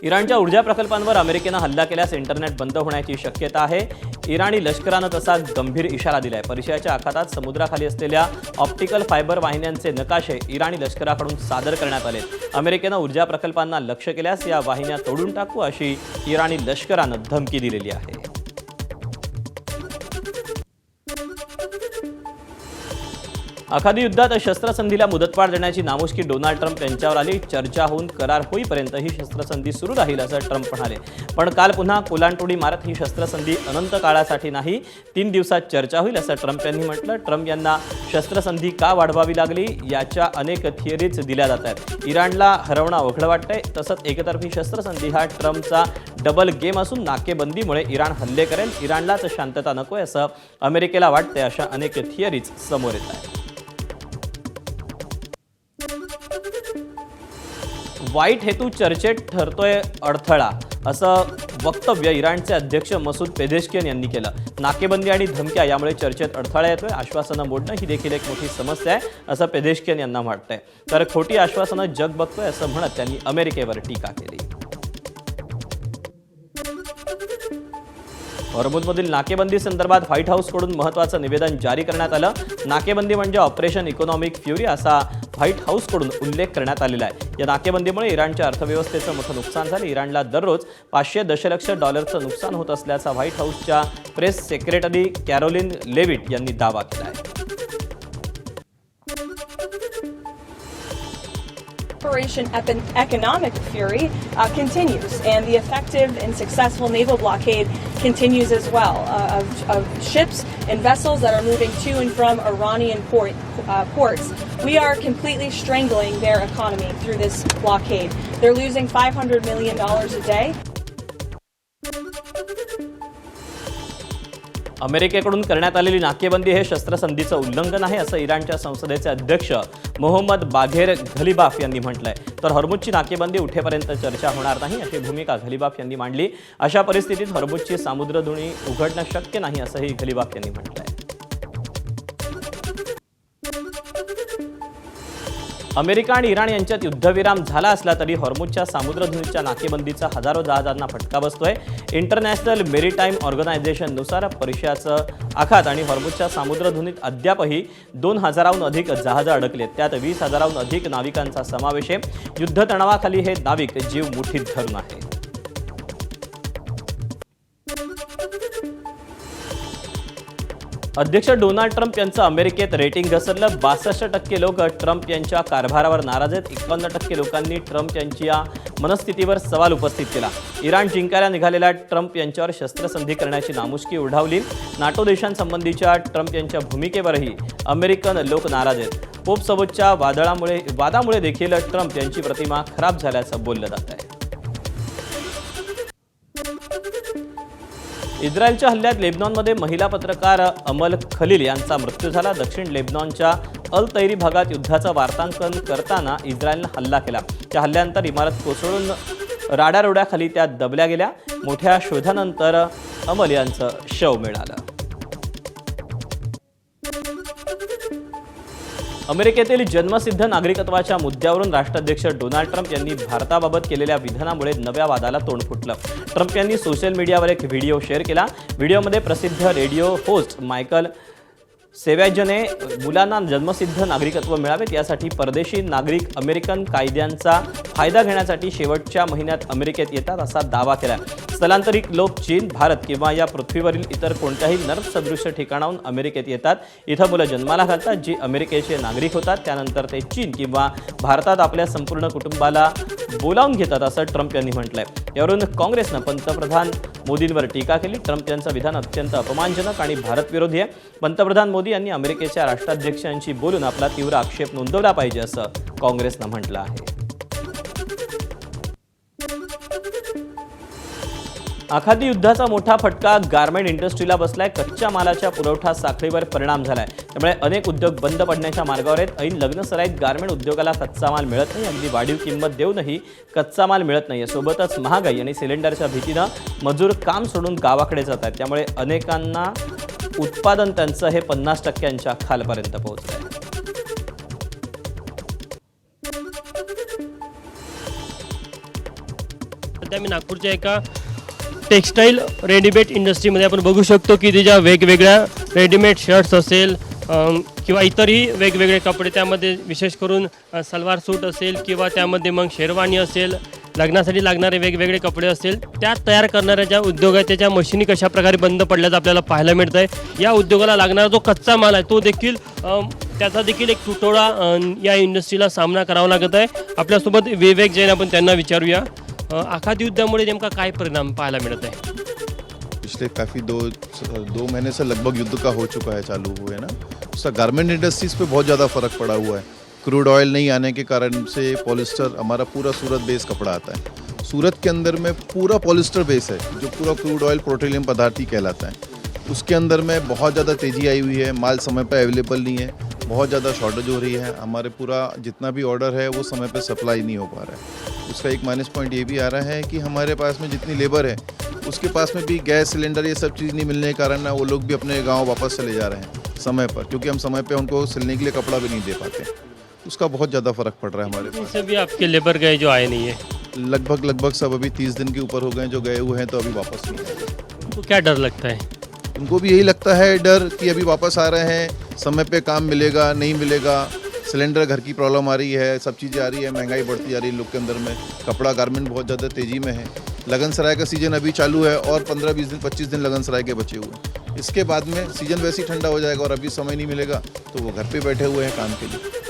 इराणच्या ऊर्जा प्रकल्पांवर अमेरिकेनं हल्ला केल्यास इंटरनेट बंद होण्याची शक्यता आहे। इराणी लष्करानं तसा गंभीर इशारा दिलाय। पर्शियाच्या आखातात समुद्राखाली असलेल्या ऑप्टिकल फायबर वाहिन्यांचे नकाशे इराणी लष्कराकडून सादर करण्यात आले। अमेरिकेनं ऊर्जा प्रकल्पांना लक्ष्य केल्यास या वाहिन्या तोडून टाकू अशी इराणी लष्करानं धमकी दिलेली आहे। आखाती युद्धात शस्त्रसंधीला मुदतवाढ देण्याची नामुष्की डोनाल्ड ट्रम्प यांच्यावर आली। चर्चा होऊन करार होईपर्यंत ही शस्त्रसंधी सुरू राहील असं ट्रम्प म्हणाले। पण काल पुन्हा कोलांटोडी मारत ही शस्त्रसंधी अनंत काळासाठी नाही, 3 दिवसात चर्चा होईल असं ट्रम्प यांनी म्हटलं। ट्रम्प यांना शस्त्रसंधी का वाढवावी लागली याच्या अनेक थिअरीज दिल्या जात आहेत। इराणला हरवणं अवघड वाटतंय, तसंच एकतर्फी शस्त्रसंधी हा ट्रम्पचा डबल गेम असून नाकेबंदीमुळे इराण हल्ले करेल, इराणलाच शांतता नकोय असं अमेरिकेला वाटतंय, अशा अनेक थिअरीज समोर येत आहेत। वाईट हेतू चर्चेत ठरतोय अडथळा असं वक्तव्य इराणचे अध्यक्ष मसूद पेझेश्कियान यांनी केलं। नाकेबंदी आणि धमक्या यामुळे चर्चेत अडथळा येतोय, आश्वासनं मोडणं ही देखील एक मोठी समस्या आहे असं पेझेश्कियान यांना वाटतंय। तर खोटी आश्वासनं जग बघतोय असं म्हणत त्यांनी अमेरिकेवर टीका केली। हॉर्मुझमधील नाकेबंदी संदर्भात व्हाईट हाऊसकडून महत्त्वाचं निवेदन जारी करण्यात आलं। नाकेबंदी म्हणजे ऑपरेशन इकॉनॉमिक फ्युरी असा व्हाईट हाऊसकडून उल्लेख करण्यात आलेला आहे। या नाकेबंदीमुळे इराणच्या अर्थव्यवस्थेचं मोठं नुकसान झालं। इराणला दररोज 500 दशलक्ष डॉलरचं नुकसान होत असल्याचा व्हाईट हाऊसच्या प्रेस सेक्रेटरी कॅरोलिन लेविट यांनी दावा केला आहे। Operation Economic Fury continues, and the effective and successful naval blockade continues as well of ships and vessels that are moving to and from Iranian ports. We are completely strangling their economy through this blockade. They're losing $500 million a day. अमेरिकेकडून करण्यात आलेली नाकेबंदी हे शस्त्रसंधीचं उल्लंघन आहे असं इराणच्या संसदेचे अध्यक्ष मोहम्मद बाघेर घलिबाफ यांनी म्हटलंय। तर हॉर्मुझची नाकेबंदी उठेपर्यंत चर्चा होणार नाही अशी भूमिका घलिबाफ यांनी मांडली। अशा परिस्थितीत हॉर्मुझची सामुद्रधुनी उघडणं शक्य नाही असंही घलिबाफ यांनी म्हटलंय। अमेरिका आणि इराण यांच्यात युद्धविराम झाला असला तरी हॉर्मुझच्या सामुद्रधुनीच्या नाकेबंदीचा हजारो जहाजांना फटका बसतोय। इंटरनॅशनल मेरीटाईम ऑर्गनायझेशननुसार पर्शियाचं आखात आणि हॉर्मुझच्या सामुद्रधुनीत अद्यापही 2000हून अधिक जहाजं अडकलेत, त्यात 20,000हून अधिक नाविकांचा समावेश आहे। युद्धतणावाखाली हे नाविक जीव मुठीत धरून आहे। अध्यक्ष डोनाल्ड ट्रम्प यांचं अमेरिकेत रेटिंग घसरलं। 62% लोक ट्रम्प यांच्या कारभारावर नाराज आहेत। 51% लोकांनी ट्रम्प यांच्या मनस्थितीवर सवाल उपस्थित केला। इराण जिंकायला निघालेल्या ट्रम्प यांच्यावर शस्त्रसंधी करण्याची नामुष्की ओढावली। नाटो देशांसंबंधीच्या ट्रम्प यांच्या भूमिकेवरही अमेरिकन लोक नाराज आहेत। पोपसोबतच्या वादामुळे देखील ट्रम्प यांची प्रतिमा खराब झाल्याचं बोललं जात आहे। इस्रायलच्या हल्ल्यात लेबनॉनमध्ये महिला पत्रकार अमल खलील यांचा मृत्यू झाला। दक्षिण लेबनॉनच्या अल तैरी भागात युद्धाचं वार्तांकन करताना इस्रायलनं हल्ला केला। त्या हल्ल्यानंतर इमारत कोसळून राडारोड्याखाली त्या दबल्या गेल्या। मोठ्या शोधानंतर अमल यांचं शव मिळालं। अमेरिकेतील जन्मसिद्ध नागरिकत्वाच्या मुद्द्यावरून राष्ट्राध्यक्ष डोनाल्ड ट्रम्प यांनी भारताबाबत केलेल्या विधानामुळे नव्या वादाला तोंड फुटलं। ट्रम्प यांनी सोशल मीडियावर एक व्हिडिओ शेअर केला। व्हिडिओमध्ये प्रसिद्ध रेडिओ होस्ट मायकल सेवॅजने मुलांना जन्मसिद्ध नागरिकत्व मिळावेत यासाठी परदेशी नागरिक अमेरिकन कायद्यांचा फायदा घेण्यासाठी शेवटच्या महिन्यात अमेरिकेत येतात असा दावा केला। स्थलांतरित लोक चीन, भारत किंवा या पृथ्वीवरील इतर कोणत्याही नरसदृश्य ठिकाणाहून अमेरिकेत येतात। इथं मुलं जन्माला घालतात जी अमेरिकेचे नागरिक होतात, त्यानंतर ते चीन किंवा भारतात आपल्या संपूर्ण कुटुंबाला बोलावून घेतात असं ट्रम्प यांनी म्हटलंय। यावरून काँग्रेसनं पंतप्रधान मोदींवर टीका केली। ट्रम्प यांचं विधान अत्यंत अपमानजनक आणि भारतविरोधी आहे। पंतप्रधान मोदी यांनी अमेरिकेच्या राष्ट्राध्यक्षांशी बोलून आपला तीव्र आक्षेप नोंदवला पाहिजे असं काँग्रेसनं म्हटलं आहे। आखाती युद्धाचा मोठा फटका गारमेंट इंडस्ट्रीला बसलाय। कच्च्या मालाच्या पुरवठा साखळीवर परिणाम झालाय, त्यामुळे अनेक उद्योग बंद पडण्याच्या मार्गावर आहेत। ऐन लग्नसराईत गारमेंट उद्योगाला कच्चा माल मिळत नाही, अगदी वाढीव किंमत देऊनही कच्चा माल मिळत नाही। सोबतच महागाई आणि सिलेंडरच्या भीतीनं मजूर काम सोडून गावाकडे जात आहेत, त्यामुळे अनेकांना उत्पादन त्यांचं हे 50%च्या खालपर्यंत पोहोचलंय। सध्या मी नागपूरच्या एका टेक्स्टाईल रेडीमेड इंडस्ट्रीमध्ये आपण बघू शकतो की तिच्या वेगवेगळ्या रेडीमेड शर्ट्स असेल किंवा इतरही वेगवेगळे कपडे, त्यामध्ये विशेष करून सलवार सूट असेल किंवा त्यामध्ये मग शेरवानी असेल, लग्नासाठी लागणारे वेगवेगळे कपडे असेल, त्या तयार करणाऱ्या ज्या उद्योग आहेत त्याच्या मशिनी कशा प्रकारे बंद पडल्याचं आपल्याला पाहायला मिळतं आहे. या उद्योगाला लागणारा जो कच्चा माल आहे तो देखील त्याचा देखील एक तुटवडा या इंडस्ट्रीला सामना करावा लागत आहे. आपल्यासोबत विवेक जैन, आपण त्यांना विचारूया आखाती युद्धामुळे नेमका काय परिणाम पाहायला मिळत आहे. पिछले काफ़ी दो महीने से लगभग युद्ध का हो चुका है, चालू हुए ना, उसका गारमेंट इंडस्ट्रीज़ पे बहुत ज़्यादा फ़र्क पड़ा हुआ है. क्रूड ऑयल नहीं आने के कारण से पॉलिस्टर, हमारा पूरा सूरत बेस कपड़ा आता है. सूरत के अंदर में पूरा पॉलिस्टर बेस है, जो पूरा क्रूड ऑयल पेट्रोलियम पदार्थ ही कहलाता है. उसके अंदर में बहुत ज़्यादा तेज़ी आई हुई है, माल समय पर अवेलेबल नहीं है, बहुत ज़्यादा शॉर्टेज हो रही है. हमारे पूरा जितना भी ऑर्डर है वो समय पर सप्लाई नहीं हो पा रहा है. उसका एक माइनस पॉइंट ये भी आ रहा है कि हमारे पास में जितनी लेबर है उसके पास में भी गैस सिलेंडर ये सब चीज़ नहीं मिलने के कारण ना वो लोग भी अपने गांव वापस चले जा रहे हैं समय पर, क्योंकि हम समय पे उनको सिलने के लिए कपड़ा भी नहीं दे पाते. उसका बहुत ज़्यादा फ़र्क पड़ रहा है हमारे पास. इससे भी आपके लेबर गए जो आए नहीं है, लगभग सब अभी 30 दिन के ऊपर हो गए जो गए हुए हैं, तो अभी वापस नहीं आए. तो क्या डर लगता है? उनको भी यही लगता है डर कि अभी वापस आ रहे हैं, समय पे काम मिलेगा नहीं मिलेगा, सिलेंडर घर की प्रॉब्लम आ रही है, सब चीज़ें आ रही है, महंगाई बढ़ती जा रही है लोग के अंदर में. कपड़ा गारमेंट बहुत ज़्यादा तेज़ी में है. लगन सराय का सीज़न अभी चालू है और 15-20 दिन 25 दिन लगन सराय के बचे हुए हैं. इसके बाद में सीज़न वैसे ही ठंडा हो जाएगा और अभी समय नहीं मिलेगा, तो वो घर पे बैठे हुए हैं काम के लिए.